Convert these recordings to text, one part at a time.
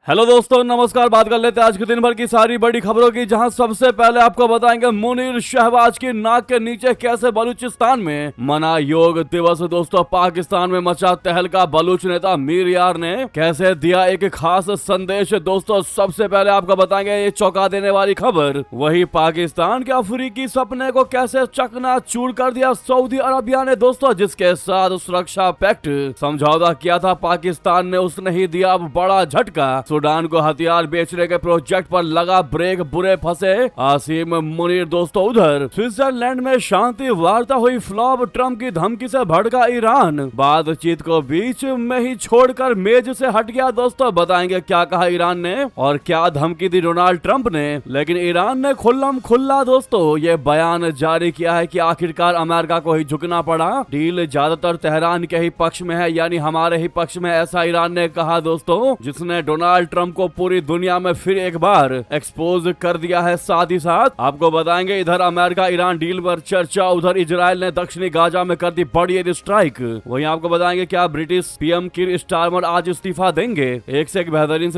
Hello दोस्तों, नमस्कार। बात कर लेते हैं आज के दिन भर की सारी बड़ी खबरों की, जहां सबसे पहले आपको बताएंगे मुनीर शहबाज की नाक के नीचे कैसे बलूचिस्तान में मना योग दिवस। दोस्तों, पाकिस्तान में मचा तहलका, बलूच नेता मीर यार ने कैसे दिया एक खास संदेश। दोस्तों, सबसे पहले आपको बताएंगे ये चौंका देने वाली खबर। वही पाकिस्तान के अफ्रीकी सपने को कैसे चकनाचूर कर दिया सऊदी अरबिया ने। दोस्तों, जिसके साथ सुरक्षा पैक्ट समझौता किया था पाकिस्तान ने, उसने ही दिया अब बड़ा झटका। सूडान को हथियार बेचने के प्रोजेक्ट पर लगा ब्रेक, बुरे फंसे आसिम मुनीर। दोस्तों, उधर स्विट्जरलैंड में शांति वार्ता हुई फ्लॉप, ट्रंप की धमकी से भड़का ईरान, बातचीत को बीच में ही छोड़कर मेज से हट गया। दोस्तों, बताएंगे क्या कहा ईरान ने और क्या धमकी दी डोनाल्ड ट्रंप ने। लेकिन ईरान ने खुल्लम खुल्ला दोस्तों ये बयान जारी किया है कि आखिरकार अमेरिका को ही झुकना पड़ा, डील ज्यादातर तेहरान के ही पक्ष में है, यानी हमारे ही पक्ष में, ऐसा ईरान ने कहा। दोस्तों, जिसने डोनाल्ड ट्रंप को पूरी दुनिया में फिर एक बार एक्सपोज कर दिया है। साथ ही साथ आपको बताएंगे इधर अमेरिका ईरान डील पर चर्चा, उधर इजराइल ने दक्षिणी गाजा में कर दी बड़ी एयर स्ट्राइक। वहीं आपको बताएंगे क्या ब्रिटिश पीएम कीर स्टारमर आज इस्तीफा देंगे। एक से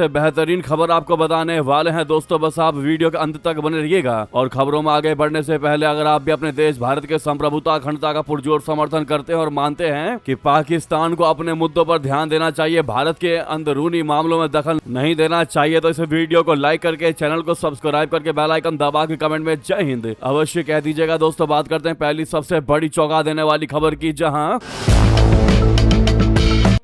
बेहतरीन खबर आपको बताने वाले हैं। दोस्तों, बस आप वीडियो के अंत तक बने रहिएगा। और खबरों में आगे बढ़ने से पहले अगर आप भी अपने देश भारत के संप्रभुता अखंडता का पुरजोर समर्थन करते हैं और मानते हैं कि पाकिस्तान को अपने मुद्दों पर ध्यान देना चाहिए, भारत के अंदरूनी मामलों में दखल नहीं देना चाहिए, तो इस वीडियो को लाइक करके चैनल को सब्सक्राइब करके बेल आइकन दबा के कमेंट में जय हिंद अवश्य कह दीजिएगा। दोस्तों, बात करते हैं पहली सबसे बड़ी चौंका देने वाली खबर की, जहां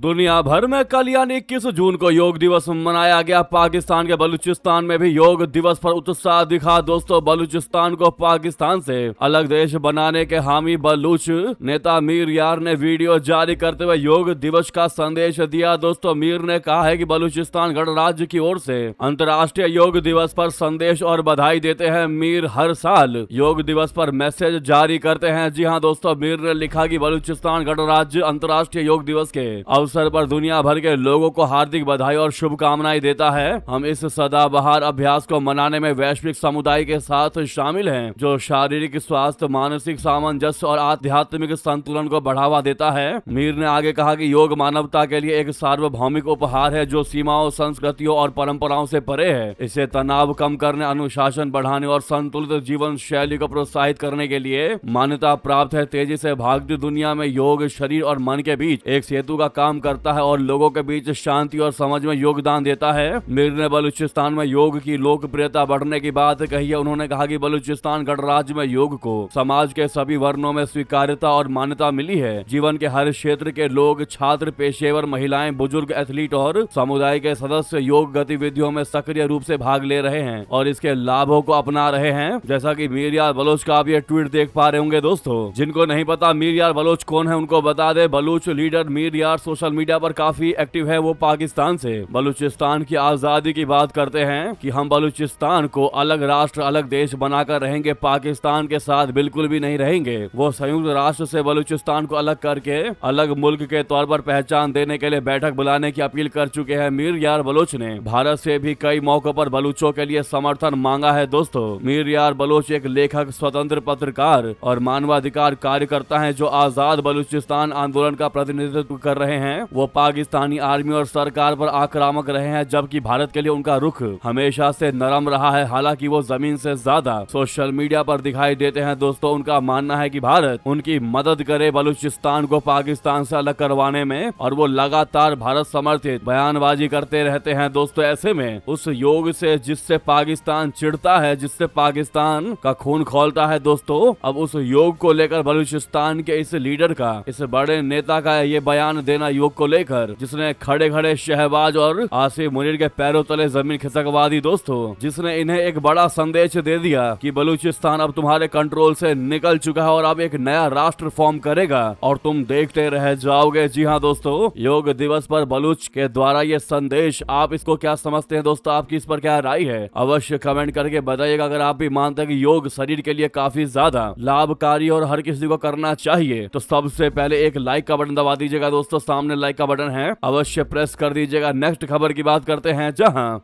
दुनिया भर में कल यानी 21 जून को योग दिवस मनाया गया। पाकिस्तान के बलूचिस्तान में भी योग दिवस पर उत्साह दिखा। दोस्तों, बलूचिस्तान को पाकिस्तान से अलग देश बनाने के हामी बलूच नेता मीर यार ने वीडियो जारी करते हुए योग दिवस का संदेश दिया। दोस्तों, मीर ने कहा है कि बलूचिस्तान गणराज्य की ओर से अंतर्राष्ट्रीय योग दिवस पर संदेश और बधाई देते हैं। मीर हर साल योग दिवस पर मैसेज जारी करते हैं। जी हाँ दोस्तों, मीर ने लिखा कि बलूचिस्तान गणराज्य अंतर्राष्ट्रीय योग दिवस के अवसर पर दुनिया भर के लोगों को हार्दिक बधाई और शुभकामनाएं देता है। हम इस सदाबहार अभ्यास को मनाने में वैश्विक समुदाय के साथ शामिल हैं, जो शारीरिक स्वास्थ्य, मानसिक सामंजस्य और आध्यात्मिक संतुलन को बढ़ावा देता है। मीर ने आगे कहा कि योग मानवता के लिए एक सार्वभौमिक उपहार है जो सीमाओं, संस्कृतियों और परंपराओं से परे है। इसे तनाव कम करने, अनुशासन बढ़ाने और संतुलित जीवन शैली को प्रोत्साहित करने के लिए मान्यता प्राप्त है। तेजी से भागती दुनिया में योग शरीर और मन के बीच एक सेतु का काम करता है और लोगों के बीच शांति और समझ में योगदान देता है। मीर ने बलूचिस्तान में योग की लोकप्रियता बढ़ने की बात कही है। उन्होंने कहा कि बलूचिस्तान गणराज्य में योग को समाज के सभी वर्णों में स्वीकार्यता और मान्यता मिली है। जीवन के हर क्षेत्र के लोग, छात्र, पेशेवर, महिलाएं, बुजुर्ग, एथलीट और समुदाय के सदस्य योग गतिविधियों में सक्रिय रूप से भाग ले रहे हैं और इसके लाभों को अपना रहे हैं। जैसा कि मीर यार बलोच का आप ये ट्वीट देख पा रहे होंगे। दोस्तों, जिनको नहीं पता मीर यार बलोच कौन है, उनको बता दे। बलूच लीडर मीर यार सोशल मीडिया पर काफी एक्टिव है। वो पाकिस्तान से बलूचिस्तान की आजादी की बात करते हैं कि हम बलूचिस्तान को अलग राष्ट्र, अलग देश बनाकर रहेंगे, पाकिस्तान के साथ बिल्कुल भी नहीं रहेंगे। वो संयुक्त राष्ट्र से बलूचिस्तान को अलग करके अलग मुल्क के तौर पर पहचान देने के लिए बैठक बुलाने की अपील कर चुके हैं। मीर यार बलोच ने भारत से भी कई मौकों पर बलूचों के लिए समर्थन मांगा है। दोस्तों, मीर यार बलोच एक लेखक, स्वतंत्र पत्रकार और मानवाधिकार कार्यकर्ता है जो आजाद बलूचिस्तान आंदोलन का प्रतिनिधित्व कर रहे हैं। वो पाकिस्तानी आर्मी और सरकार पर आक्रामक रहे हैं, जबकि भारत के लिए उनका रुख हमेशा से नरम रहा है। हालांकि वो जमीन से ज्यादा सोशल मीडिया पर दिखाई देते हैं। दोस्तों, उनका मानना है कि भारत उनकी मदद करे बलूचिस्तान को पाकिस्तान से अलग करवाने में, और वो लगातार भारत समर्थित बयानबाजी करते रहते हैं। दोस्तों, ऐसे में उस योग से जिससे पाकिस्तान चिढ़ता है, जिससे पाकिस्तान का खून खौलता है, दोस्तों, अब उस योग को लेकर बलूचिस्तान के इस लीडर का, इस बड़े नेता का ये बयान देना योग को लेकर, जिसने खड़े खड़े शहबाज और आसिम मुनीर के पैरों तले जमीन खिसकवा दी। दोस्तों, जिसने इन्हें एक बड़ा संदेश दे दिया कि बलूचिस्तान अब तुम्हारे कंट्रोल से निकल चुका है और अब एक नया राष्ट्र फॉर्म करेगा और तुम देखते रह जाओगे। जी हाँ दोस्तों, योग दिवस पर बलूच के द्वारा ये संदेश, आप इसको क्या समझते हैं दोस्तों? आपकी इस पर क्या राय है? अवश्य कमेंट करके बताइएगा। अगर आप भी मानते हैं कि योग शरीर के लिए काफी ज्यादा लाभकारी और हर किसी को करना चाहिए, तो सबसे पहले एक लाइक का बटन दबा दीजिएगा। दोस्तों, सामने लाइक का बटन है, अवश्य प्रेस कर दीजिएगा। नेक्स्ट खबर की बात करते हैं, जहां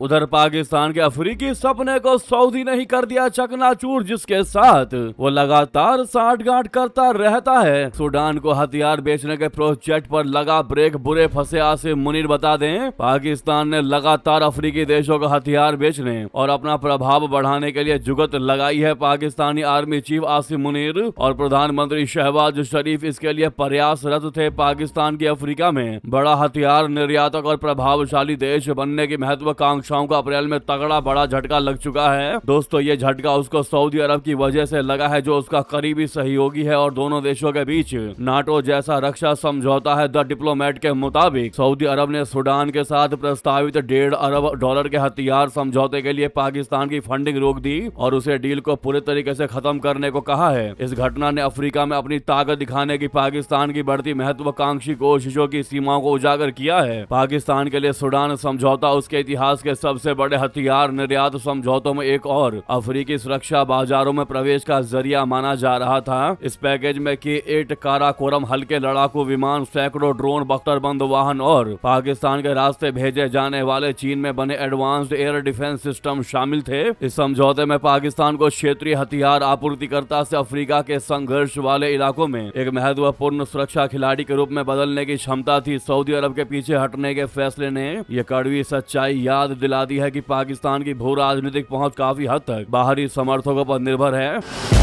उधर पाकिस्तान के अफ्रीकी सपने को सऊदी ने ही कर दिया चकनाचूर, जिसके साथ वो लगातार साठगांठ करता रहता है। सूडान को हथियार बेचने के प्रोजेक्ट पर लगा ब्रेक, बुरे फंसे आसिम मुनीर। बता दें, पाकिस्तान ने लगातार अफ्रीकी देशों को हथियार बेचने और अपना प्रभाव बढ़ाने के लिए जुगत लगाई है। पाकिस्तानी आर्मी चीफ आसिम मुनीर और प्रधानमंत्री शहबाज शरीफ इसके लिए प्रयासरत थे। पाकिस्तान की अफ्रीका में बड़ा हथियार निर्यातक और प्रभावशाली देश बनने की महत्वाकांक्षाओं का अप्रैल में तगड़ा बड़ा झटका लग चुका है। दोस्तों, ये झटका उसको सऊदी अरब की वजह से लगा है, जो उसका करीबी सहयोगी है और दोनों देशों के बीच नाटो जैसा रक्षा समझौता है। द डिप्लोमेट के मुताबिक सऊदी अरब ने सूडान के साथ प्रस्तावित $1.5 अरब के हथियार समझौते के लिए पाकिस्तान की फंडिंग रोक दी और उसे डील को पूरे तरीके से खत्म करने को कहा है। इस घटना ने अफ्रीका में अपनी ताकत दिखाने की पाकिस्तान की बढ़ती महत्वाकांक्षी कोशिशों की सीमाओं को उजागर किया है। पाकिस्तान के लिए सूडान समझौता उसके इतिहास के सबसे बड़े हथियार निर्यात समझौतों में एक और अफ्रीकी सुरक्षा बाजारों में प्रवेश का जरिया माना जा रहा था। इस पैकेज में K-8 काराकोरम हल्के लड़ाकू विमान, सैकड़ों ड्रोन, बख्तरबंद वाहन और पाकिस्तान के रास्ते भेजे जाने वाले चीन में बने एडवांस्ड एयर डिफेंस सिस्टम शामिल थे। इस समझौते में पाकिस्तान को क्षेत्रीय हथियार आपूर्तिकर्ता से अफ्रीका के संघर्ष वाले इलाकों में एक महत्वपूर्ण सुरक्षा खिलाड़ी के रूप में बदलने की क्षमता थी। सऊदी अरब के पीछे हटने के फैसले ने यह कड़वी सच्चाई याद दिला दी है कि पाकिस्तान की भू राजनीतिक पहुंच काफी हद तक बाहरी समर्थकों पर निर्भर है।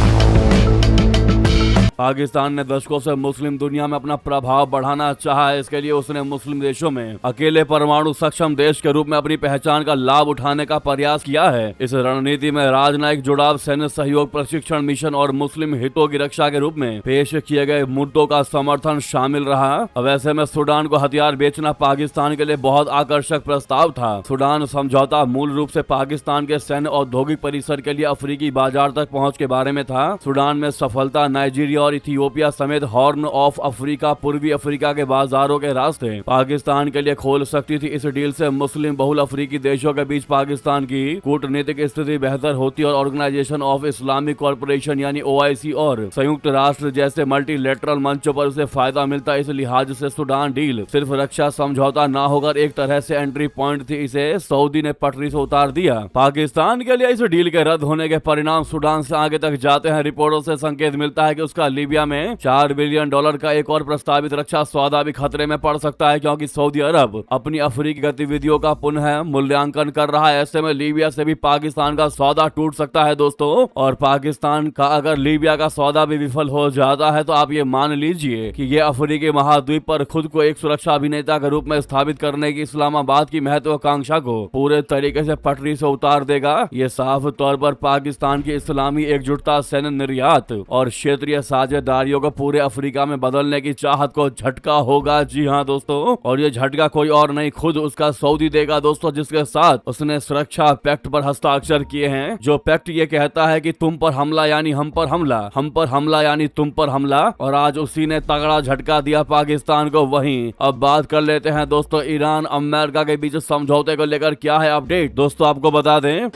पाकिस्तान ने दशकों से मुस्लिम दुनिया में अपना प्रभाव बढ़ाना चाहा है। इसके लिए उसने मुस्लिम देशों में अकेले परमाणु सक्षम देश के रूप में अपनी पहचान का लाभ उठाने का प्रयास किया है। इस रणनीति में राजनयिक जुड़ाव, सैन्य सहयोग, प्रशिक्षण मिशन और मुस्लिम हितों की रक्षा के रूप में पेश किए गए मुद्दों का समर्थन शामिल रहा। वैसे में सूडान को हथियार बेचना पाकिस्तान के लिए बहुत आकर्षक प्रस्ताव था। सूडान समझौता मूल रूप से पाकिस्तान के सैन्य औद्योगिक परिसर के लिए अफ्रीकी बाजार तक पहुँच के बारे में था। सूडान में सफलता नाइजीरिया और इथियोपिया समेत हॉर्न ऑफ अफ्रीका, पूर्वी अफ्रीका के बाजारों के रास्ते पाकिस्तान के लिए खोल सकती थी। इस डील से मुस्लिम बहुल अफ्रीकी देशों के बीच पाकिस्तान की कूटनीतिक स्थिति बेहतर होती और ऑर्गेनाइजेशन ऑफ इस्लामिक कॉर्पोरेशन यानी OIC और संयुक्त राष्ट्र जैसे मल्टीलेटरल मंचों पर उसे फायदा मिलता। इस लिहाज से सूडान डील सिर्फ रक्षा समझौता न होकर एक तरह से एंट्री पॉइंट थी। इसे सऊदी ने पटरी से उतार दिया। पाकिस्तान के लिए इस डील के रद्द होने के परिणाम सूडान से आगे तक जाते हैं। रिपोर्टों से संकेत मिलता है कि उसका लीबिया में $4 बिलियन का एक और प्रस्तावित रक्षा सौदा भी खतरे में पड़ सकता है, क्योंकि सऊदी अरब अपनी अफ्रीकी गतिविधियों का पुनः मूल्यांकन कर रहा है। ऐसे में लीबिया से भी पाकिस्तान का सौदा टूट सकता है दोस्तों। और पाकिस्तान का अगर लीबिया का सौदा भी विफल हो जाता है तो आप ये मान लीजिए कि ये अफ्रीकी महाद्वीप पर खुद को एक सुरक्षा अभिनेता के रूप में स्थापित करने की इस्लामाबाद की महत्वाकांक्षा को पूरे तरीके से पटरी से उतार देगा। ये साफ तौर पर पाकिस्तान की इस्लामी एकजुटता, सैन्य निर्यात और क्षेत्रीय साझेदारियों को पूरे अफ्रीका में बदलने की चाहत को झटका होगा। जी हाँ दोस्तों, और ये झटका कोई और नहीं, खुद उसका सऊदी देगा दोस्तों, जिसके साथ उसने सुरक्षा पैक्ट पर हस्ताक्षर किए हैं। जो पैक्ट ये कहता है कि तुम पर हमला यानी हम पर हमला, हम पर हमला यानी तुम पर हमला। और आज उसी ने तगड़ा झटका दिया पाकिस्तान को। वहीं अब बात कर लेते हैं दोस्तों ईरान अमेरिका के बीच समझौते को लेकर क्या है अपडेट। दोस्तों आपको बता दें,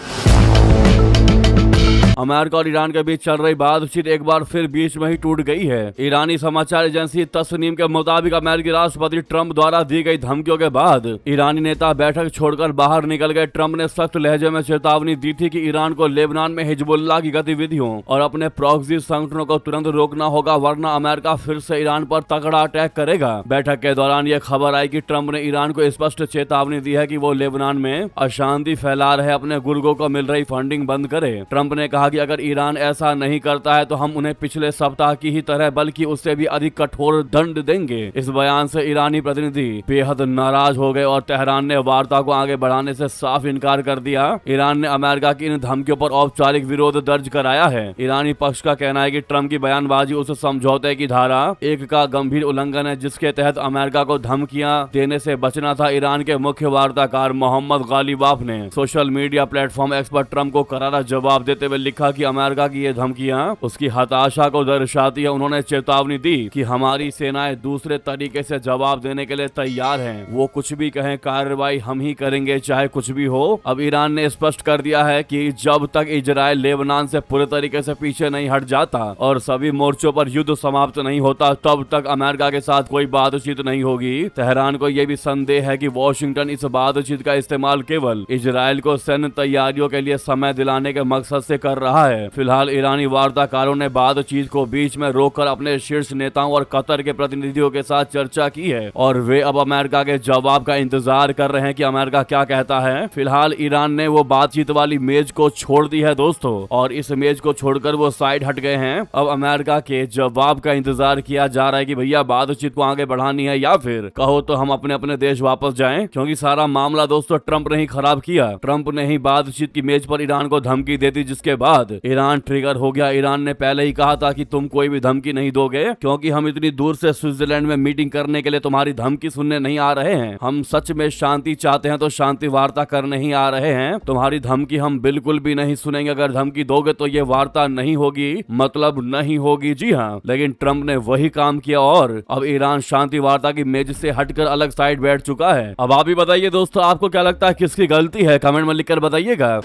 अमेरिका और ईरान के बीच चल रही बातचीत एक बार फिर बीच में ही टूट गई है। ईरानी समाचार एजेंसी तस्नीम के मुताबिक अमेरिकी राष्ट्रपति ट्रंप द्वारा दी गई धमकियों के बाद ईरानी नेता बैठक छोड़कर बाहर निकल गए। ट्रंप ने सख्त लहजे में चेतावनी दी थी कि ईरान को लेबनान में हिजबुल्लाह की गतिविधियों और अपने प्रॉक्सी संगठनों को तुरंत रोकना होगा, वरना अमेरिका फिर से ईरान पर तगड़ा अटैक करेगा। बैठक के दौरान यह खबर आई कि ट्रंप ने ईरान को स्पष्ट चेतावनी दी है कि वो लेबनान में अशांति फैला रहे अपने गुर्गों को मिल रही फंडिंग बंद करे। ट्रंप ने कहा कि अगर ईरान ऐसा नहीं करता है तो हम उन्हें पिछले सप्ताह की ही तरह बल्कि उससे भी अधिक कठोर दंड देंगे। इस बयान से ईरानी प्रतिनिधि बेहद नाराज हो गए और तेहरान ने वार्ता को आगे बढ़ाने से साफ इनकार कर दिया। ईरान ने अमेरिका की इन धमकियों पर औपचारिक विरोध दर्ज कराया है। ईरानी पक्ष का कहना है कि ट्रंप की बयानबाजी उस समझौते की धारा 1 का गंभीर उल्लंघन है, जिसके तहत अमेरिका को धमकियां देने से बचना था। ईरान के मुख्य वार्ताकार मोहम्मद गालिबाफ ने सोशल मीडिया प्लेटफॉर्म एक्स पर ट्रंप को करारा जवाब देते हुए लिखा कि अमेरिका की ये धमकियां उसकी हताशा को दर्शाती है। उन्होंने चेतावनी दी कि हमारी सेनाएं दूसरे तरीके से जवाब देने के लिए तैयार हैं। वो कुछ भी कहें, कार्रवाई हम ही करेंगे, चाहे कुछ भी हो। अब ईरान ने स्पष्ट कर दिया है कि जब तक इजराइल लेबनान से पूरे तरीके से पीछे नहीं हट जाता और सभी मोर्चों पर युद्ध समाप्त नहीं होता, तब तक अमेरिका के साथ कोई बातचीत नहीं होगी। तेहरान को यह भी संदेह है कि वॉशिंगटन इस बातचीत का इस्तेमाल केवल इजराइल को सैन्य तैयारियों के लिए समय दिलाने के मकसद से कर रहा है। फिलहाल ईरानी वार्ताकारों ने बातचीत को बीच में रोककर अपने शीर्ष नेताओं और कतर के प्रतिनिधियों के साथ चर्चा की है और वे अब अमेरिका के जवाब का इंतजार कर रहे हैं कि अमेरिका क्या कहता है। फिलहाल ईरान ने वो बातचीत वाली मेज को छोड़ दी है दोस्तों, और इस मेज को छोड़कर वो साइड हट गए हैं। अब अमेरिका के जवाब का इंतजार किया जा रहा है कि भैया बातचीत को आगे बढ़ानी है या फिर कहो तो हम अपने अपने देश वापस जाएं, क्योंकि सारा मामला दोस्तों ट्रंप ने ही खराब किया। ट्रंप ने ही बातचीत की मेज पर ईरान को धमकी दे दी, जिसके बाद ईरान ट्रिगर हो गया। ईरान ने पहले ही कहा था कि तुम कोई भी धमकी नहीं दोगे, क्योंकि हम इतनी दूर से स्विट्जरलैंड में मीटिंग करने के लिए तुम्हारी धमकी सुनने नहीं आ रहे हैं। हम सच में शांति चाहते हैं तो शांति वार्ता करने ही आ रहे हैं। तुम्हारी धमकी हम बिल्कुल भी नहीं सुनेंगे। अगर धमकी दोगे तो ये वार्ता नहीं होगी, मतलब नहीं होगी। जी हाँ, लेकिन ट्रंप ने वही काम किया और अब ईरान शांति वार्ता की मेज से हटकर अलग साइड बैठ चुका है। अब आप ही बताइए दोस्तों, आपको क्या लगता है किसकी गलती है? कमेंट में लिखकर बताइएगा।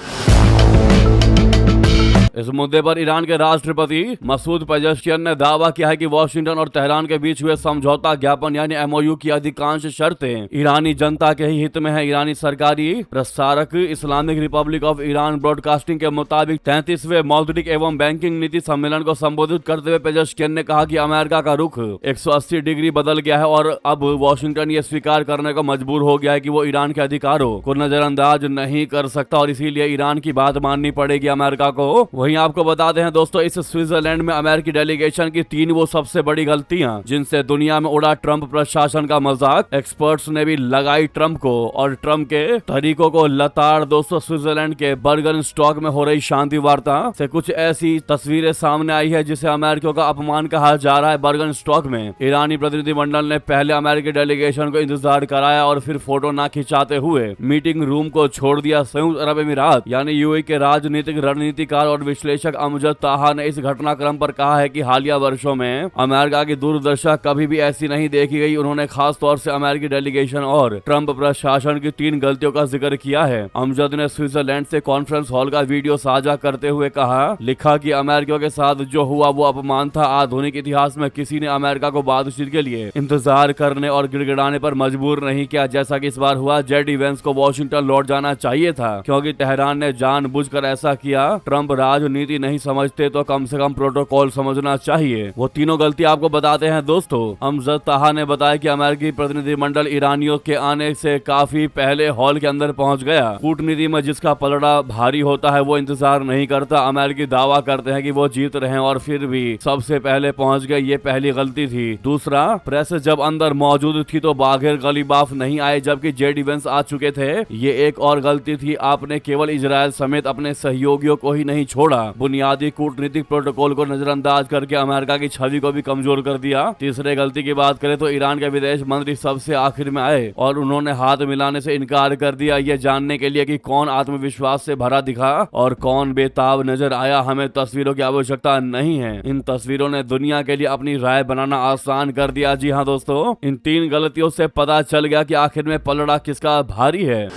इस मुद्दे पर ईरान के राष्ट्रपति मसूद पेजेश्कियान ने दावा किया है कि वॉशिंगटन और तेहरान के बीच हुए समझौता ज्ञापन यानी एमओयू की अधिकांश शर्तें ईरानी जनता के ही हित में है। ईरानी सरकारी प्रसारक Islamic Republic of Iran broadcasting के मुताबिक 33वें मौद्रिक एवं बैंकिंग नीति सम्मेलन को संबोधित करते हुए पेजेश्कियान ने कहा कि अमेरिका का रुख 180 डिग्री बदल गया है और अब वॉशिंगटन ये स्वीकार करने को मजबूर हो गया है कि वो ईरान के अधिकारों को नजरअंदाज नहीं कर सकता और इसीलिए ईरान की बात माननी पड़ेगी अमेरिका को। वहीं आपको बता दें दोस्तों, इस स्विट्जरलैंड में अमेरिकी डेलीगेशन की 3 वो सबसे बड़ी गलतियां जिनसे दुनिया में उड़ा ट्रंप प्रशासन का मजाक। एक्सपर्ट्स ने भी लगाई ट्रंप को और ट्रंप के तरीकों को लताड़। दोस्तों, स्विट्जरलैंड के बर्गन स्टॉक में हो रही शांति वार्ता से कुछ ऐसी तस्वीरें सामने आई है जिसे अमेरिकियों का अपमान कहा जा रहा है। बर्गन स्टॉक में ईरानी प्रतिनिधिमंडल ने पहले अमेरिकी डेलीगेशन को इंतजार कराया और फिर फोटो ना खिंचाते हुए मीटिंग रूम को छोड़ दिया। संयुक्त अरब अमीरात यानी यूएई के राजनीतिक रणनीतिकार और विश्लेषक अमजद ताहा ने इस घटनाक्रम पर कहा है कि हालिया वर्षों में अमेरिका की दूरदर्शा कभी भी ऐसी नहीं देखी गई। उन्होंने खास तौर से अमेरिकी डेलीगेशन और ट्रंप प्रशासन की 3 गलतियों का जिक्र किया है। अमजद ने स्विट्जरलैंड से कॉन्फ्रेंस हॉल का वीडियो साझा करते हुए लिखा कि अमेरिकियों के साथ जो हुआ वो अपमान था। आधुनिक इतिहास में किसी ने अमेरिका को बातचीत के लिए इंतजार करने और गिड़गिड़ाने पर मजबूर नहीं किया जैसा कि इस बार हुआ। जेडी वेंस को वॉशिंगटन लौट जाना चाहिए था, क्योंकि तेहरान ने जानबूझकर ऐसा किया। ट्रंप राजनीति नहीं समझते तो कम से कम प्रोटोकॉल समझना चाहिए। वो तीनों गलती आपको बताते हैं दोस्तों। अमजद ताहा ने बताया कि अमेरिकी प्रतिनिधिमंडल ईरानियों के आने से काफी पहले हॉल के अंदर पहुंच गया। कूटनीति में जिसका पलड़ा भारी होता है वो इंतजार नहीं करता। अमेरिकी दावा करते हैं कि वो जीत रहे हैं और फिर भी सबसे पहले पहुंच गए, ये पहली गलती थी। दूसरा, प्रेस जब अंदर मौजूद थी तो बाघिर गलीबाफ नहीं आए, जबकि जेडी वेंस आ चुके थे। ये एक और गलती थी। आपने केवल इजराइल समेत अपने सहयोगियों को ही नहीं छोड़ा, बुनियादी कूटनीतिक प्रोटोकॉल को नजरअंदाज करके अमेरिका की छवि को भी कमजोर कर दिया। तीसरे गलती की बात करें तो ईरान के विदेश मंत्री सबसे आखिर में आए और उन्होंने हाथ मिलाने से इनकार कर दिया, ये जानने के लिए कि कौन आत्मविश्वास से भरा दिखा और कौन बेताब नजर आया। हमें तस्वीरों की आवश्यकता नहीं है। इन तस्वीरों ने दुनिया के लिए अपनी राय बनाना आसान कर दिया। जी हाँ दोस्तों, इन 3 गलतियों से पता चल गया कि आखिर में पलड़ा किसका भारी है।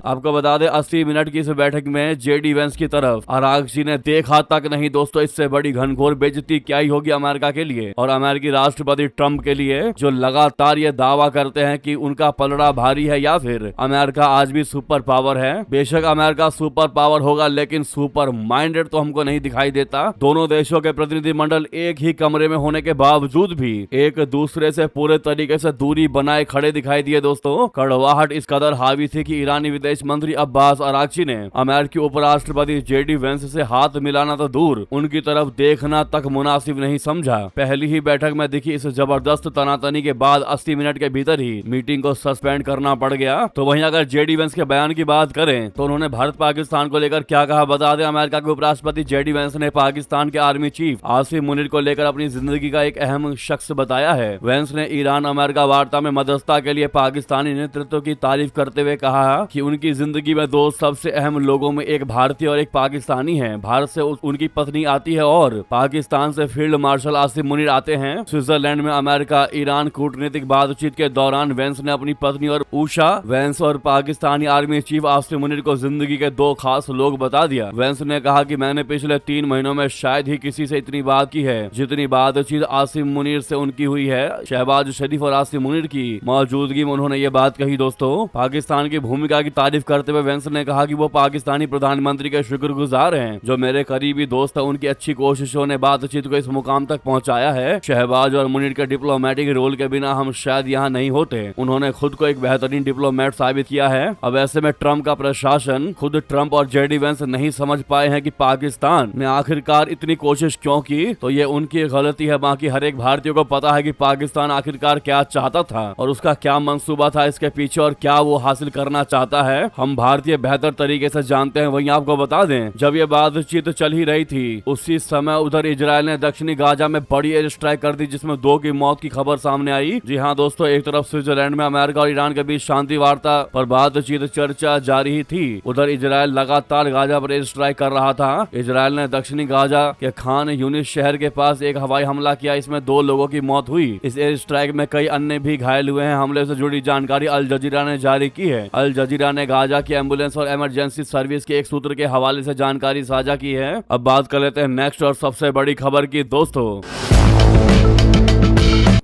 आपको बता दें 80 मिनट की इस बैठक में जेडी वेंस की तरफ अरागची ने देखा तक नहीं। दोस्तों, इससे बड़ी घनघोर बेइज्जती क्या ही होगी अमेरिका के लिए और अमेरिकी राष्ट्रपति ट्रंप के लिए, जो लगातार ये दावा करते हैं कि उनका पलड़ा भारी है या फिर अमेरिका आज भी सुपर पावर है। बेशक अमेरिका सुपर पावर होगा, लेकिन सुपर माइंडेड तो हमको नहीं दिखाई देता। दोनों देशों के प्रतिनिधिमंडल एक ही कमरे में होने के बावजूद भी एक दूसरे से पूरे तरीके से दूरी बनाए खड़े दिखाई दिए। दोस्तों, कड़वाहट इस कदर हावी थी कि ईरानी विदेश मंत्री अब्बास अरागची ने अमेरिकी उपराष्ट्रपति जेडी वेंस से हाथ मिलाना तो दूर, उनकी तरफ देखना तक मुनासिब नहीं समझा। पहली ही बैठक में दिखी इस जबरदस्त तनातनी के बाद 80 मिनट के भीतर ही मीटिंग को सस्पेंड करना पड़ गया। तो वहीं अगर जेडी वेंस के बयान की बात करें तो उन्होंने भारत पाकिस्तान को लेकर क्या कहा, बता दें। अमेरिका के उपराष्ट्रपति जेडी वेंस ने पाकिस्तान के आर्मी चीफ आसिफ मुनीर को लेकर अपनी जिंदगी का एक अहम शख्स बताया है। वेंस ने ईरान अमेरिका वार्ता में मध्यस्थता के लिए पाकिस्तानी नेतृत्व की तारीफ करते हुए कहा कि उनकी उनकी जिंदगी में दो सबसे अहम लोगों में एक भारतीय और एक पाकिस्तानी है। भारत से उनकी पत्नी आती है और पाकिस्तान से फील्ड मार्शल आसिम मुनीर आते हैं। स्विट्जरलैंड में अमेरिका ईरान कूटनीतिक बातचीत के दौरान वेंस ने अपनी पत्नी और उषा वेंस और पाकिस्तानी आर्मी चीफ आसिम मुनीर को जिंदगी के दो खास लोग बता दिया। वेंस ने कहा कि मैंने पिछले 3 महीनों में शायद ही किसी से इतनी बात की है जितनी बातचीत आसिम मुनीर से उनकी हुई है। शहबाज शरीफ और आसिम मुनीर की मौजूदगी में उन्होंने ये बात कही। दोस्तों, पाकिस्तान की भूमिका की तारीफ करते हुए वेंस ने कहा कि वो पाकिस्तानी प्रधानमंत्री के शुक्रगुजार हैं, जो मेरे करीबी दोस्त है। उनकी अच्छी कोशिशों ने बातचीत को इस मुकाम तक पहुंचाया है। शहबाज और मुनीर के डिप्लोमेटिक रोल के बिना हम शायद यहाँ नहीं होते। उन्होंने खुद को एक बेहतरीन डिप्लोमेट साबित किया है। अब ऐसे में ट्रंप का प्रशासन, खुद ट्रंप और जेडी वेंस नहीं समझ पाए हैं कि पाकिस्तान ने आखिरकार इतनी कोशिश क्यों की, तो ये उनकी गलती है। बाकी हर एक भारतीय को पता है कि पाकिस्तान आखिरकार क्या चाहता था और उसका क्या मंसूबा था इसके पीछे और क्या वो हासिल करना चाहता है। हम भारतीय बेहतर तरीके से जानते हैं। वहीं आपको बता दें, जब ये बातचीत चल ही रही थी उसी समय उधर इजराइल ने दक्षिणी गाजा में बड़ी एयर स्ट्राइक कर दी, जिसमें 2 की मौत की खबर सामने आई। जी हाँ दोस्तों, एक तरफ स्विट्जरलैंड में अमेरिका और ईरान के बीच शांति वार्ता पर बातचीत चर्चा जारी ही थी, उधर इजराइल लगातार गाजा पर एयर स्ट्राइक कर रहा था। इजराइल ने दक्षिणी गाजा के खान यूनिस शहर के पास एक हवाई हमला किया, इसमें 2 लोगों की मौत हुई। इस एयर स्ट्राइक में कई अन्य भी घायल हुए हैं। हमले से जुड़ी जानकारी अल जजीरा ने जारी की है। अल जजीरा ने गाजा की एम्बुलेंस और इमरजेंसी सर्विस के एक सूत्र के हवाले से जानकारी साझा की है। अब बात कर लेते हैं नेक्स्ट और सबसे बड़ी खबर की। दोस्तों,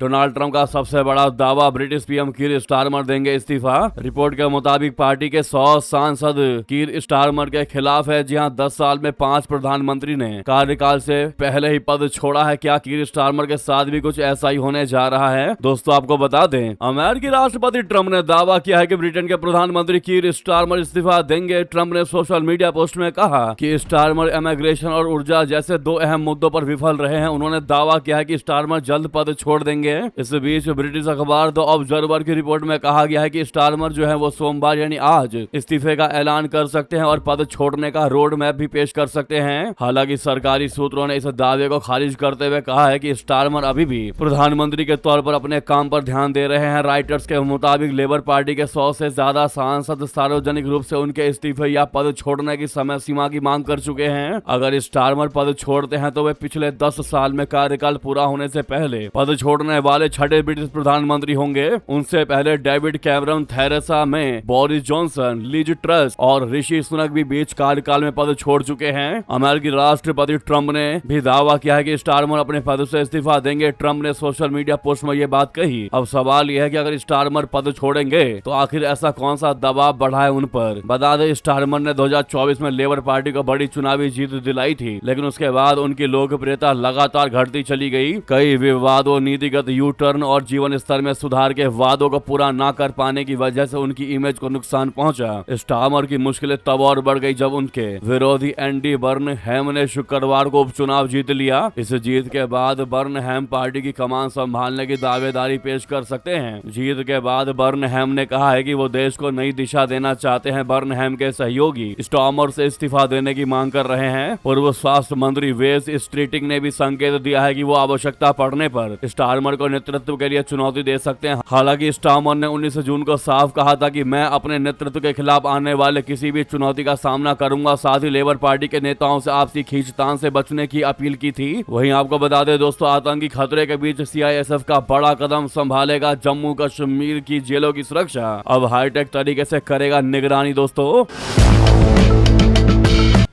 डोनाल्ड ट्रंप का सबसे बड़ा दावा, ब्रिटिश पीएम कीर स्टारमर देंगे इस्तीफा। रिपोर्ट के मुताबिक पार्टी के 100 सांसद कीर स्टारमर के खिलाफ है। जी हां, 10 साल में 5 प्रधानमंत्री ने कार्यकाल से पहले ही पद छोड़ा है। क्या कीर स्टारमर के साथ भी कुछ ऐसा ही होने जा रहा है? दोस्तों, आपको बता दें, अमेरिकी राष्ट्रपति ट्रंप ने दावा किया है कि ब्रिटेन के प्रधानमंत्री कीर स्टारमर इस्तीफा देंगे। ट्रंप ने सोशल मीडिया पोस्ट में कहा कि स्टारमर इमिग्रेशन और ऊर्जा जैसे 2 अहम मुद्दों पर विफल रहे हैं। उन्होंने दावा किया है कि स्टारमर जल्द पद छोड़ देंगे। इस बीच ब्रिटिश अखबार द ऑब्जर्वर की रिपोर्ट में कहा गया है कि स्टारमर जो है वो सोमवार यानी आज इस्तीफे का ऐलान कर सकते हैं और पद छोड़ने का रोड मैप भी पेश कर सकते हैं। हालांकि सरकारी सूत्रों ने इस दावे को खारिज करते हुए कहा है कि स्टारमर अभी भी प्रधानमंत्री के तौर पर अपने काम पर ध्यान दे रहे हैं। राइटर्स के मुताबिक लेबर पार्टी के 100 से ज्यादा सांसद सार्वजनिक रूप से उनके इस्तीफे या पद छोड़ने की समय सीमा की मांग कर चुके हैं। अगर स्टारमर पद छोड़ते हैं तो वे पिछले 10 साल में कार्यकाल पूरा होने से पहले पद छोड़ने वाले 6ठे ब्रिटिश प्रधानमंत्री होंगे। उनसे पहले David Cameron, Theresa May, Boris Johnson, Liz Truss और ऋषि सुनक भी बीच कार्यकाल में पद छोड़ चुके हैं। अमेरिकी राष्ट्रपति ट्रंप ने भी दावा किया है कि स्टारमर अपने पद से इस्तीफा देंगे। ट्रंप ने सोशल मीडिया पोस्ट में ये बात कही। अब सवाल यह है कि अगर स्टारमर पद छोड़ेंगे तो आखिर ऐसा कौन सा दबाव बढ़ा है उन पर। बता दें, स्टारमर ने 2024 में लेबर पार्टी को बड़ी चुनावी जीत दिलाई थी, लेकिन उसके बाद उनकी लोकप्रियता लगातार घटती चली गई। कई विवादों, नीतिगत यू टर्न और जीवन स्तर में सुधार के वादों को पूरा न कर पाने की वजह से उनकी इमेज को नुकसान पहुंचा। स्टारमर की मुश्किलें तब और बढ़ गई जब उनके विरोधी एंडी बर्नहैम ने शुक्रवार को उपचुनाव जीत लिया। इस जीत के बाद बर्नहैम पार्टी की कमान संभालने की दावेदारी पेश कर सकते हैं। जीत के बाद बर्नहैम ने कहा है कि वो देश को नई दिशा देना चाहते हैं। बर्नहैम के सहयोगी स्टारमर से इस्तीफा देने की मांग कर रहे हैं। पूर्व स्वास्थ्य मंत्री वेस स्ट्रीटिंग ने भी संकेत दिया है कि वो आवश्यकता पड़ने पर स्टारमर को नेतृत्व के लिए चुनौती दे सकते हैं। हालांकि स्टारमर ने 19 जून को साफ कहा था कि मैं अपने नेतृत्व के खिलाफ आने वाले किसी भी चुनौती का सामना करूंगा। साथ ही लेबर पार्टी के नेताओं से आपसी खींचतान से बचने की अपील की थी। वहीं आपको बता दें दोस्तों, आतंकी खतरे के बीच सीआईएसएफ का बड़ा कदम संभालेगा जम्मू कश्मीर की जेलों की सुरक्षा। अब हाईटेक तरीके से करेगा निगरानी। दोस्तों,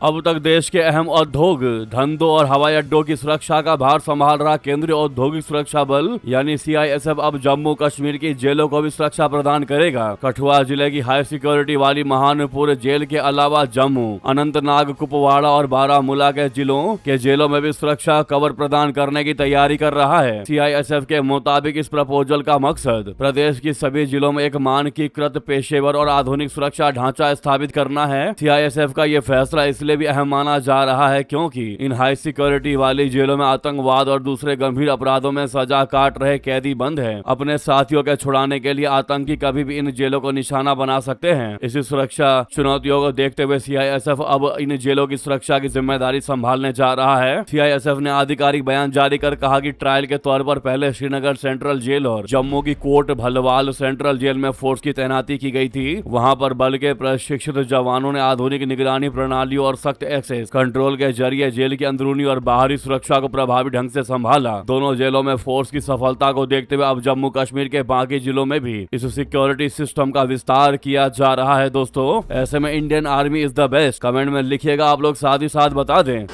अब तक देश के अहम उद्योग धंधों और हवाई अड्डों की सुरक्षा का भार संभाल रहा केंद्रीय औद्योगिक सुरक्षा बल यानी सीआईएसएफ अब जम्मू कश्मीर की जेलों को भी सुरक्षा प्रदान करेगा। कठुआ जिले की हाई सिक्योरिटी वाली महानपुर जेल के अलावा जम्मू, अनंतनाग, कुपवाड़ा और बारामूला के जिलों के जेलों में भी सुरक्षा कवर प्रदान करने की तैयारी कर रहा है। सीआईएसएफ के मुताबिक इस प्रपोजल का मकसद प्रदेश की सभी जिलों में एक मानकीकृत, पेशेवर और आधुनिक सुरक्षा ढांचा स्थापित करना है। सीआईएसएफ का ये फैसला इसलिए इसलिए भी अहम माना जा रहा है क्योंकि इन हाई सिक्योरिटी वाली जेलों में आतंकवाद और दूसरे गंभीर अपराधों में सजा काट रहे कैदी बंद हैं। अपने साथियों के छुड़ाने के लिए आतंकी कभी भी इन जेलों को निशाना बना सकते हैं। इसी सुरक्षा चुनौतियों को देखते हुए सीआईएसएफ अब इन जेलों की सुरक्षा की जिम्मेदारी संभालने जा रहा है। सीआईएसएफ ने आधिकारिक बयान जारी कर कहा कि ट्रायल के तौर पर पहले श्रीनगर सेंट्रल जेल और जम्मू की कोट भलवाल सेंट्रल जेल में फोर्स की तैनाती की गई थी। वहां पर बल के प्रशिक्षित जवानों ने आधुनिक निगरानी प्रणालियों और सख्त एक्सेस कंट्रोल के जरिए जेल की अंदरूनी और बाहरी सुरक्षा को प्रभावी ढंग से संभाला। दोनों जेलों में फोर्स की सफलता को देखते हुए अब जम्मू कश्मीर के बाकी जिलों में भी इस सिक्योरिटी सिस्टम का विस्तार किया जा रहा है। दोस्तों, ऐसे में Indian army is the best comment में लिखिएगा आप लोग, साथ ही साथ बता दें।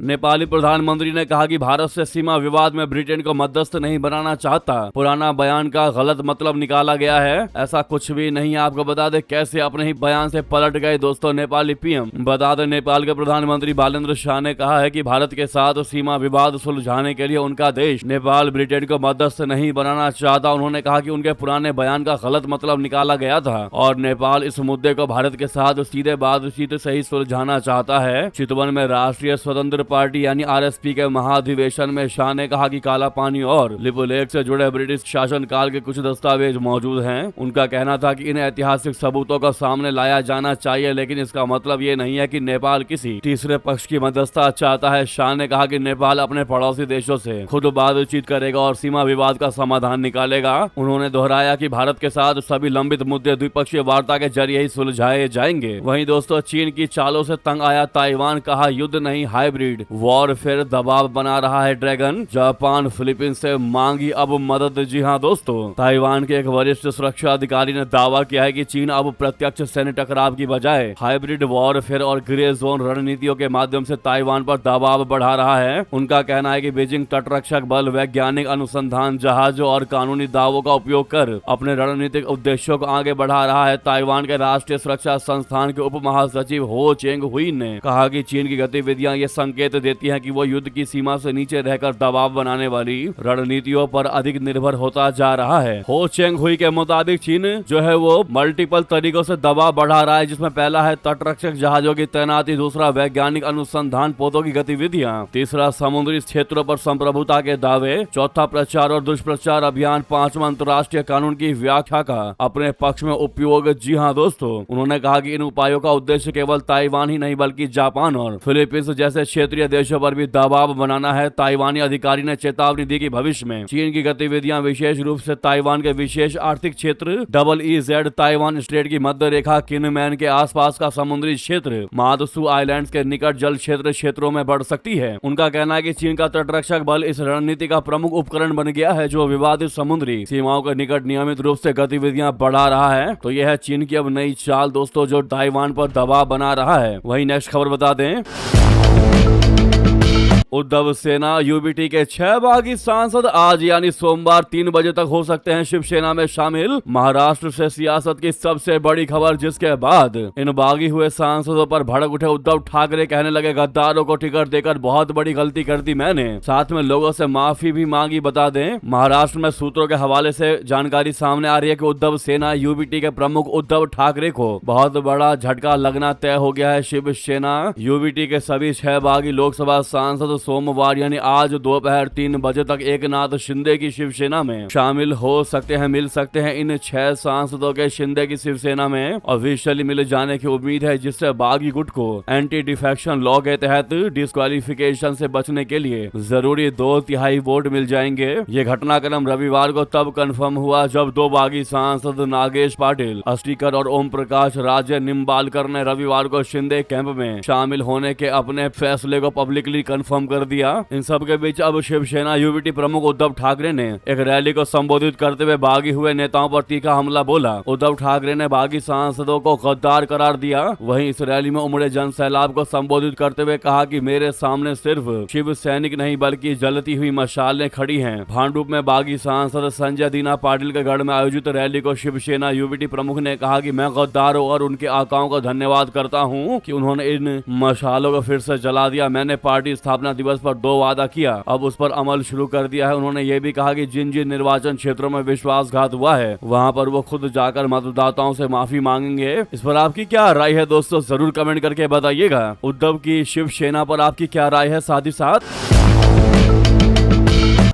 नेपाली प्रधानमंत्री ने कहा कि भारत से सीमा विवाद में ब्रिटेन को मध्यस्थ नहीं बनाना चाहता। पुराना बयान का गलत मतलब निकाला गया है, ऐसा कुछ भी नहीं। आपको बता दें कैसे अपने ही बयान से पलट गए दोस्तों नेपाली पीएम। बता दें नेपाल के प्रधानमंत्री बालेन्द्र शाह ने कहा है कि भारत के साथ सीमा विवाद सुलझाने के लिए उनका देश नेपाल ब्रिटेन को मध्यस्थ नहीं बनाना चाहता। उन्होंने कहा कि उनके पुराने बयान का गलत मतलब निकाला गया था और नेपाल इस मुद्दे को भारत के साथ सीधे बातचीत से ही सुलझाना चाहता है। चितवन में राष्ट्रीय स्वतंत्र पार्टी यानी आरएसपी के महाधिवेशन में शाह ने कहा कि काला पानी और लिपुलेख से जुड़े ब्रिटिश शासनकाल के कुछ दस्तावेज मौजूद हैं। उनका कहना था कि इन ऐतिहासिक सबूतों को सामने लाया जाना चाहिए, लेकिन इसका मतलब ये नहीं है कि नेपाल किसी तीसरे पक्ष की मध्यस्थता चाहता है। शाह ने कहा कि नेपाल अपने पड़ोसी देशों से खुद बातचीत करेगा और सीमा विवाद का समाधान निकालेगा। उन्होंने दोहराया कि भारत के साथ सभी लंबित मुद्दे द्विपक्षीय वार्ता के जरिए ही सुलझाए जाएंगे। वहीं दोस्तों, चीन की चालों से तंग आया ताइवान, कहा युद्ध नहीं हाइब्रिड वॉरफेयर दबाव बना रहा है ड्रैगन। जापान फिलीपींस से मांगी अब मदद। जी हां दोस्तों, ताइवान के एक वरिष्ठ सुरक्षा अधिकारी ने दावा किया है कि चीन अब प्रत्यक्ष सैन्य टकराव की बजाय हाइब्रिड वॉरफेयर और ग्रे जोन रणनीतियों के माध्यम से ताइवान पर दबाव बढ़ा रहा है। उनका कहना है कि बीजिंग तटरक्षक बल, वैज्ञानिक अनुसंधान जहाजों और कानूनी दावों का उपयोग कर अपने रणनीतिक उद्देश्यों को आगे बढ़ा रहा है। ताइवान के राष्ट्रीय सुरक्षा संस्थान के उप महासचिव हो चेंग हुई ने कहा कि चीन की गतिविधियां ये संकेत देती हैं कि वो युद्ध की सीमा से नीचे रहकर दबाव बनाने वाली रणनीतियों पर अधिक निर्भर होता जा रहा है। हो चेंग हुई के मुताबिक चीन जो है वो मल्टीपल तरीकों से दबाव बढ़ा रहा है, जिसमें पहला है तटरक्षक जहाजों की तैनाती, दूसरा वैज्ञानिक अनुसंधान पोतों की गतिविधियां, तीसरा समुद्री क्षेत्रों पर संप्रभुता के दावे, चौथा प्रचार और दुष्प्रचार अभियान, पांचवा अंतर्राष्ट्रीय कानून की व्याख्या का अपने पक्ष में उपयोग। जी हाँ दोस्तों, उन्होंने कहा कि इन उपायों का उद्देश्य केवल ताइवान ही नहीं बल्कि जापान और फिलीपींस जैसे क्षेत्रीय देशों पर भी दबाव बनाना है। ताइवानी अधिकारी ने चेतावनी दी कि भविष्य में चीन की गतिविधियां विशेष रूप से ताइवान के विशेष आर्थिक क्षेत्र EEZ, ताइवान स्ट्रेट की मध्य रेखा, किनमैन के आसपास का समुद्री क्षेत्र, मादसू आइलैंड्स के निकट जल क्षेत्रों में बढ़ सकती है। उनका कहना है कि चीन का तटरक्षक बल इस रणनीति का प्रमुख उपकरण बन गया है जो विवादित समुद्री सीमाओं के निकट नियमित रूप से गतिविधियां बढ़ा रहा है। तो यह है चीन की अब नई चाल दोस्तों, जो ताइवान पर दबाव बना रहा है। वही नेक्स्ट खबर बता दें, उद्धव सेना यूबीटी के 6 बागी सांसद आज यानी सोमवार 3 बजे तक हो सकते हैं शिवसेना में शामिल। महाराष्ट्र से सियासत की सबसे बड़ी खबर, जिसके बाद इन बागी हुए सांसदों पर भड़क उठे उद्धव ठाकरे। कहने लगे गद्दारों को टिकट देकर बहुत बड़ी गलती कर दी मैंने, साथ में लोगों से माफी भी मांगी। बता दें, महाराष्ट्र में सूत्रों के हवाले से जानकारी सामने आ रही है कि उद्धव सेना यूबीटी के प्रमुख उद्धव ठाकरे को बहुत बड़ा झटका लगना तय हो गया है। शिवसेना यूबीटी के सभी 6 बागी लोकसभा सांसद सोमवार यानी आज दोपहर 3 बजे तक एकनाथ शिंदे की शिवसेना में शामिल हो सकते हैं, मिल सकते हैं। इन 6 सांसदों के शिंदे की शिवसेना में ऑफिशियली मिल जाने की उम्मीद है, जिससे बागी गुट को एंटी डिफेक्शन लॉ के तहत डिस्क्वालिफिकेशन से बचने के लिए जरूरी 2/3 वोट मिल जाएंगे। ये घटनाक्रम रविवार को तब कंफर्म हुआ जब 2 बागी सांसद नागेश पाटिल अस्टीकर और ओम प्रकाश राजे निम्बालकर ने रविवार को शिंदे कैंप में शामिल होने के अपने फैसले को पब्लिकली कंफर्म कर दिया। इन सब के बीच अब शिवसेना यूबीटी प्रमुख उद्धव ठाकरे ने एक रैली को संबोधित करते हुए बागी हुए नेताओं पर तीखा हमला बोला। उद्धव ठाकरे ने बागी सांसदों को गद्दार करार दिया। वहीं इस रैली में उमड़े जन सैलाब को संबोधित करते हुए कहा कि मेरे सामने सिर्फ शिव सैनिक नहीं बल्कि जलती हुई मशालें खड़ी हैं। भांडुप में बागी सांसद संजय दीना पाटिल के गढ़ में आयोजित रैली को शिवसेना यूबीटी प्रमुख ने कहा कि मैं गद्दारों और उनके आकाओं का धन्यवाद करता हूं कि उन्होंने इन मशालों को फिर से जला दिया। मैंने पार्टी स्थापना दिवस पर 2 वादा किया, अब उस पर अमल शुरू कर दिया है। उन्होंने ये भी कहा कि जिन जिन निर्वाचन क्षेत्रों में विश्वासघात हुआ है वहां पर वो खुद जाकर मतदाताओं से माफी मांगेंगे। इस पर आपकी क्या राय है दोस्तों, जरूर कमेंट करके बताइएगा। उद्धव की शिवसेना पर आपकी क्या राय है? साथ ही साथ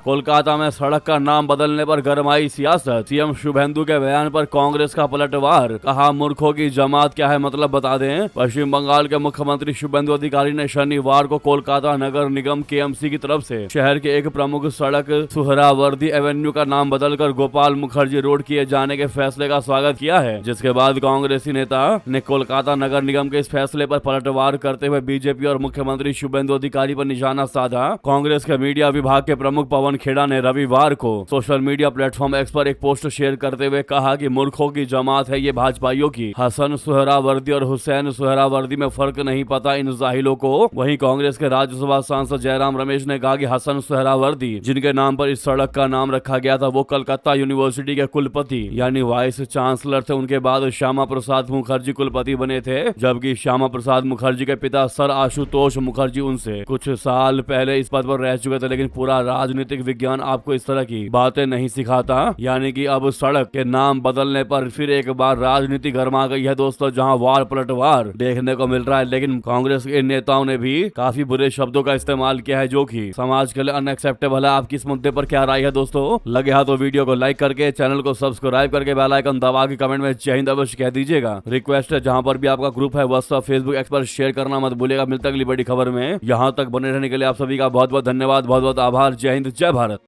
कोलकाता में सड़क का नाम बदलने पर गरमाई सियासत, सीएम शुभेंदु के बयान पर कांग्रेस का पलटवार, कहा मूर्खों की जमात क्या है मतलब बता दें। पश्चिम बंगाल के मुख्यमंत्री शुभेंदु अधिकारी ने शनिवार को कोलकाता नगर निगम केएमसी की तरफ से शहर के एक प्रमुख सड़क सुहरावर्दी एवेन्यू का नाम बदलकर गोपाल मुखर्जी रोड किए जाने के फैसले का स्वागत किया है, जिसके बाद कांग्रेसी नेता ने कोलकाता नगर निगम के इस फैसले पर पलटवार करते हुए बीजेपी और मुख्यमंत्री शुभेंदु अधिकारी पर निशाना साधा। कांग्रेस के मीडिया विभाग के प्रमुख पवन खेड़ा ने रविवार को सोशल मीडिया प्लेटफॉर्म एक्स पर एक पोस्ट शेयर करते हुए कहा कि मूर्खों की जमात है ये भाजपाइयों की, हसन सुहरावर्दी और हुसैन सुहरावर्दी में फर्क नहीं पता इन जाहिलों को। वहीं कांग्रेस के राज्यसभा सांसद जयराम रमेश ने कहा कि हसन सुहरावर्दी जिनके नाम पर इस सड़क का नाम रखा गया था वो कलकत्ता यूनिवर्सिटी के कुलपति यानी वाइस चांसलर थे। उनके बाद श्यामा प्रसाद मुखर्जी कुलपति बने थे, जबकि श्यामा प्रसाद मुखर्जी के पिता सर आशुतोष मुखर्जी उनसे कुछ साल पहले इस पद पर रह चुके थे। लेकिन पूरा राजनीतिक विज्ञान आपको इस तरह की बातें नहीं सिखाता, यानी कि अब सड़क के नाम बदलने पर फिर एक बार राजनीति गर्मा गई है दोस्तों, जहां वार पलटवार देखने को मिल रहा है। लेकिन कांग्रेस के नेताओं ने भी काफी बुरे शब्दों का इस्तेमाल किया है जो कि समाज के लिए अनएक्सेप्टेबल है। आपकी इस मुद्दे पर क्या राय है दोस्तों? लगे हाथ तो वीडियो को लाइक करके चैनल को सब्सक्राइब करके बेल आइकन दबा के कमेंट में जय हिंद अवश्य कह दीजिएगा। रिक्वेस्ट है जहां पर भी आपका ग्रुप है व्हाट्सएप फेसबुक एक्स पर शेयर करना मत भूलिएगा। मिलता अगली बड़ी खबर में, यहाँ तक बने रहने के लिए आप सभी का बहुत बहुत धन्यवाद, बहुत बहुत आभार। जय हिंद, जय भारत।